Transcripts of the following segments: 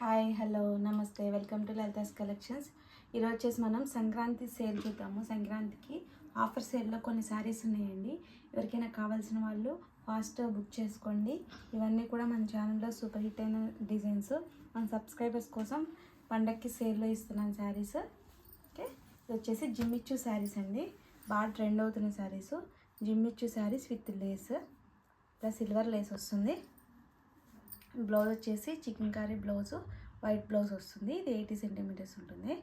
Hi hello నమస్తే welcome to Lalitha's collections. ఈరోజు వచ్చేసి మనం సంక్రాంతి సేల్ చూద్దాము. సంక్రాంతికి ఆఫర్ సేల్లో కొన్ని శారీస్ ఉన్నాయండి. ఎవరికైనా కావాల్సిన వాళ్ళు ఫాస్ట్గా బుక్ చేసుకోండి. ఇవన్నీ కూడా మన ఛానల్లో సూపర్ హిట్ అయిన డిజైన్స్. మన సబ్స్క్రైబర్స్ కోసం పండక్కి సేల్లో ఇస్తున్నాను శారీస్. ఓకే, ఇది వచ్చేసి జిమ్మిచ్చు శారీస్ అండి. బాగా ట్రెండ్ అవుతున్న శారీస్. జిమ్మిచ్చు saris with lace, plus silver lace వస్తుంది. బ్లౌజ్ వచ్చేసి chicken curry blouse, white blouse వస్తుంది. ఇది 80 సెంటీమీటర్స్ ఉంటుంది.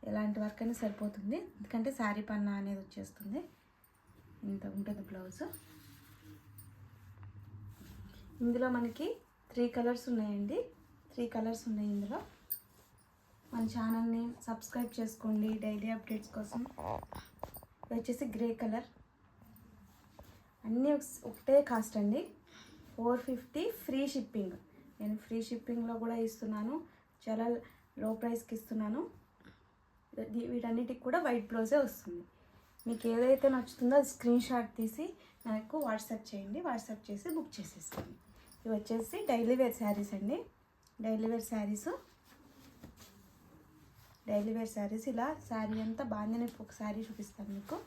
ఎలాంటి వర్క్ అయినా సరిపోతుంది, ఎందుకంటే శారీ పన్నా అనేది వచ్చేస్తుంది. ఇంత ఉంటుంది బ్లౌజ్. ఇందులో మనకి 3 కలర్స్ ఉన్నాయండి. 3 కలర్స్ ఉన్నాయి ఇందులో. మన ఛానల్ని సబ్స్క్రైబ్ చేసుకోండి డైలీ అప్డేట్స్ కోసం. ఇది వచ్చేసి గ్రే కలర్. అన్నీ ఒకటే కాస్ట్ అండి, 450 ఫ్రీ షిప్పింగ్. నేను ఫ్రీ షిప్పింగ్లో కూడా ఇస్తున్నాను, చాలా లో ప్రైస్కి ఇస్తున్నాను. వీటన్నిటికి కూడా వైట్ బ్లౌజే వస్తుంది. మీకు ఏదైతే నచ్చుతుందో అది స్క్రీన్ షాట్ తీసి నాకు వాట్సాప్ చేయండి. వాట్సాప్ చేసి బుక్ చేసేసుకోండి. ఇవి వచ్చేసి డైలీ వేర్ శారీస్ అండి. డైలీ వేర్ శారీస్ ఇలా శారీ అంతా బాందిని, ఒక శారీ చూపిస్తాను మీకు.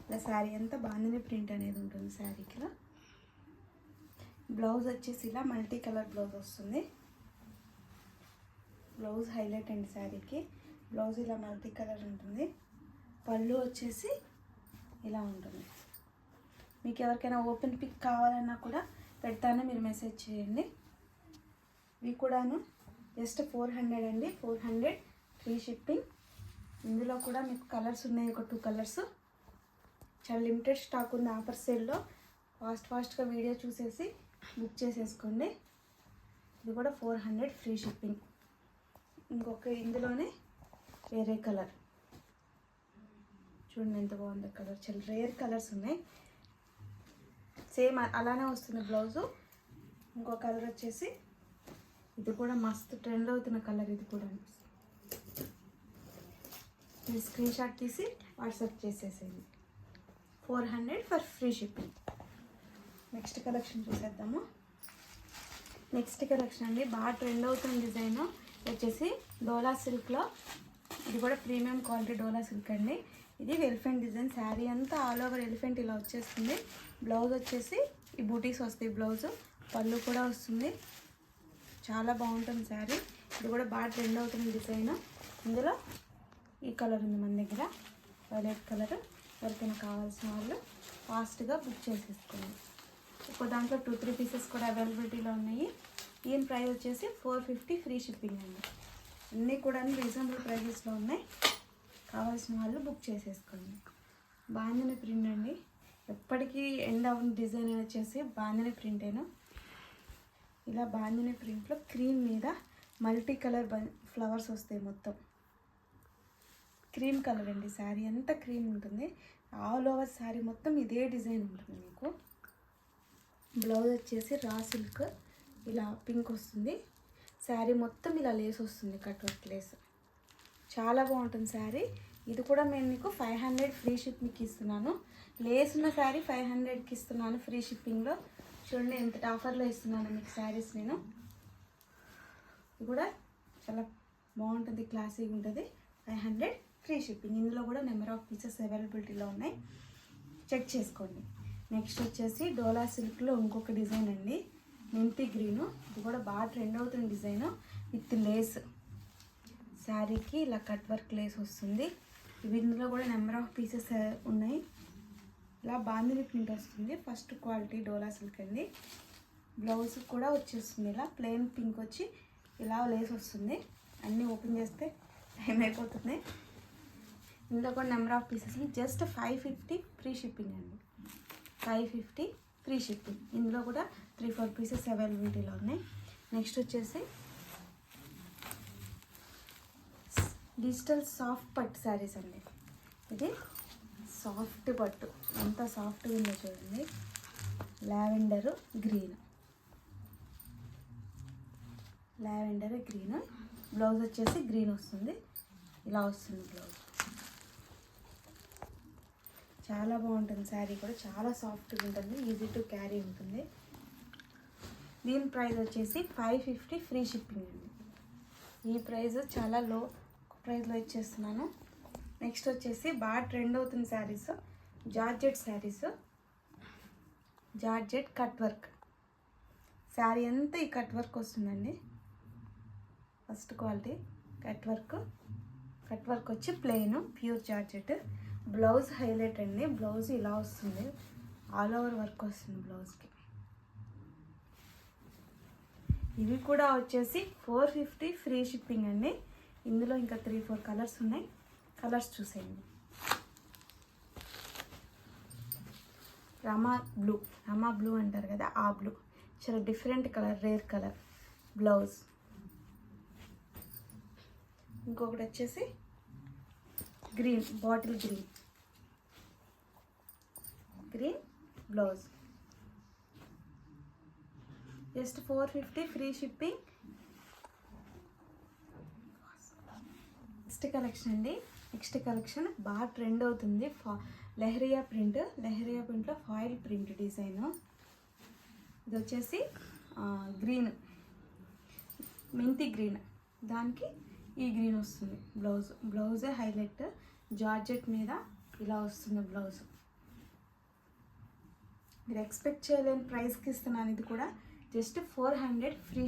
ఇలా శారీ అంతా బాందిని ప్రింట్ అనేది ఉంటుంది శారీకి. ఇలా బ్లౌజ్ వచ్చేసి ఇలా మల్టీ కలర్ బ్లౌజ్ వస్తుంది. బ్లౌజ్ హైలైట్ అండి శారీకి. బ్లౌజ్ ఇలా మల్టీ కలర్ ఉంటుంది. పళ్ళు వచ్చేసి ఇలా ఉంటుంది. మీకు ఎవరికైనా ఓపెన్ పిక్ కావాలన్నా కూడా పెడతాను, మీరు మెసేజ్ చేయండి. ఇవి కూడాను జస్ట్ 400 అండి. 400 ఫ్రీ షిప్పింగ్. ఇందులో కూడా మీకు కలర్స్ ఉన్నాయి, ఒక 2 కలర్స్. చాలా లిమిటెడ్ స్టాక్ ఉంది ఆఫర్ సేల్లో. ఫాస్ట్గా వీడియో చూసేసి బుక్ చేసేసుకోండి. ఇది కూడా 400 ఫ్రీ షిప్పింగ్. ఇంకొక ఇందులోనే వేరే కలర్ చూడండి, ఎంత బాగుంది కలర్. చాలా రేర్ కలర్స్ ఉన్నాయి. సేమ్ అలానే వస్తుంది బ్లౌజు. ఇంకో కలర్ వచ్చేసి ఇది కూడా మస్తు ట్రెండ్ అవుతున్న కలర్. ఇది కూడా ఇది స్క్రీన్ షాట్ తీసి వాట్సాప్ చేసేసేయండి. 400 for free shipping. Next collection చూసేద్దాము. నెక్స్ట్ కలెక్షన్ అండి, బాగా ట్రెండ్ అవుతున్న డిజైన్ వచ్చేసి డోలా సిల్క్లో. ఇది కూడా ప్రీమియం క్వాలిటీ డోలా సిల్క్ అండి. ఇది ఎలిఫెంట్ డిజైన్. శారీ అంతా ఆల్ ఓవర్ ఎలిఫెంట్ ఇలా వచ్చేస్తుంది. బ్లౌజ్ వచ్చేసి ఈ బూటీస్ వస్తాయి. బ్లౌజు పళ్ళు కూడా వస్తుంది. చాలా బాగుంటుంది శారీ. ఇది కూడా బాగా ట్రెండ్ అవుతున్న డిజైన్. ఇందులో ఈ కలర్ ఉంది మన దగ్గర, వైలెట్ కలర్. ఎవరికైనా కావాల్సిన వాళ్ళు ఫాస్ట్గా బుక్ చేసేసుకోండి. ఇప్పుడు దాంట్లో 2-3 పీసెస్ కూడా అవైలబిలిటీలో ఉన్నాయి. దీని ప్రైస్ వచ్చేసి 450 ఫ్రీ షిప్పింగ్ అండి. అన్నీ కూడా రీజనబుల్ ప్రైజెస్లో ఉన్నాయి. కావాల్సిన వాళ్ళు బుక్ చేసేసుకోండి. బాందిని ప్రింట్ అండి, ఎప్పటికీ ఎండ్ అవున డిజైన్ వచ్చేసి బాందిని ప్రింటేను. ఇలా బాందిని ప్రింట్లో క్రీమ్ మీద మల్టీ కలర్ ఫ్లవర్స్ వస్తాయి. మొత్తం క్రీమ్ కలర్ అండి. శారీ అంతా క్రీమ్ ఉంటుంది. ఆల్ ఓవర్ శారీ మొత్తం ఇదే డిజైన్ ఉంటుంది మీకు. బ్లౌజ్ వచ్చేసి రా సిల్క్ ఇలా పింక్ వస్తుంది. శారీ మొత్తం ఇలా లేస్ వస్తుంది, కట్ వర్క్ లేస్. చాలా బాగుంటుంది శారీ. ఇది కూడా నేను మీకు 500 ఫ్రీ షిప్పింగ్కి ఇస్తున్నాను. లేస్ ఉన్న శారీ 500కి ఇస్తున్నాను ఫ్రీ షిప్పింగ్లో. చూడండి ఎంత ఆఫర్లో ఇస్తున్నాను మీకు శారీస్ నేను. ఇది కూడా చాలా బాగుంటుంది, క్లాసీగా ఉంటుంది. 500 ఫ్రీ షిప్పింగ్. ఇందులో కూడా నెంబర్ ఆఫ్ పీసెస్ అవైలబిలిటీలో ఉన్నాయి, చెక్ చేసుకోండి. నెక్స్ట్ వచ్చేసి డోలా సిల్క్లో ఇంకొక డిజైన్ అండి, మెంతి గ్రీను. ఇది కూడా బాగా ట్రెండ్ అవుతున్న డిజైన్ విత్ లేస్. శారీకి ఇలా కట్ వర్క్ లేస్ వస్తుంది. ఇవి ఇందులో కూడా నెంబర్ ఆఫ్ పీసెస్ ఉన్నాయి. ఇలా బాందిని ప్రింట్ వస్తుంది. ఫస్ట్ క్వాలిటీ డోలా సిల్క్ అండి. బ్లౌజ్ కూడా వచ్చేస్తుంది ఇలా ప్లెయిన్ పింక్ వచ్చి ఇలా లేస్ వస్తుంది. అన్నీ ఓపెన్ చేస్తే టైం అయిపోతుంది. ఇందులో కూడా number of pieces. Just 550 free shipping అండి. 550 ఫ్రీ షిప్పింగ్. ఇందులో కూడా 3-4 పీసెస్ అవైలబిలిటీలో ఉన్నాయి. నెక్స్ట్ వచ్చేసి డిజిటల్ సాఫ్ట్ పట్టు శారీస్ అండి. ఇది సాఫ్ట్ పట్టు, ఎంత సాఫ్ట్గా ఉందో చూడండి. లావెండర్ గ్రీన్, బ్లౌజ్ వచ్చేసి గ్రీన్ వస్తుంది. ఇలా వస్తుంది బ్లౌజ్. చాలా బాగుంటుంది శారీ కూడా, చాలా సాఫ్ట్గా ఉంటుంది, ఈజీ టు క్యారీ ఉంటుంది. దీని ప్రైస్ వచ్చేసి 550 ఫ్రీ షిప్పింగ్ అండి. ఈ ప్రైస్ చాలా లో ప్రైస్లో ఇచ్చేస్తున్నాను. నెక్స్ట్ వచ్చేసి బాగా ట్రెండ్ అవుతున్న saris, georgette saris. Georgette cut work sari అంతా ఈ కట్ వర్క్ వస్తుందండి. ఫస్ట్ క్వాలిటీ కట్ వర్క్ వచ్చి plain pure georgette. Blouse highlight అండి. బ్లౌజ్ ఇలా వస్తుంది, ఆల్ ఓవర్ వర్క్ వస్తుంది బ్లౌజ్కి. ఇవి కూడా వచ్చేసి 450 ఫ్రీ షిప్పింగ్ అండి. ఇందులో ఇంకా 3-4 కలర్స్ ఉన్నాయి, కలర్స్ చూసేయండి. రమా బ్లూ అంటారు కదా, ఆ బ్లూ చాలా different colour, rare colour. Blouse ఇంకొకటి వచ్చేసి green, bottle green blouse. Just 450 free shipping. Next collection అండి. నెక్స్ట్ కలెక్షన్ బాగా ట్రెండ్ అవుతుంది, లెహరియా ప్రింట్లో ఫాయిల్ ప్రింట్ డిజైన్. ఇది వచ్చేసి గ్రీన్, మెంతి గ్రీన్, దానికి ఈ గ్రీన్ వస్తుంది. బ్లౌజే హైలైట్. జార్జెట్ మీద ఇలా వస్తుంది బ్లౌజ్. మీరు ఎక్స్పెక్ట్ చేయలేని ప్రైస్కి ఇస్తున్నాను. ఇది కూడా జస్ట్ 400 ఫ్రీ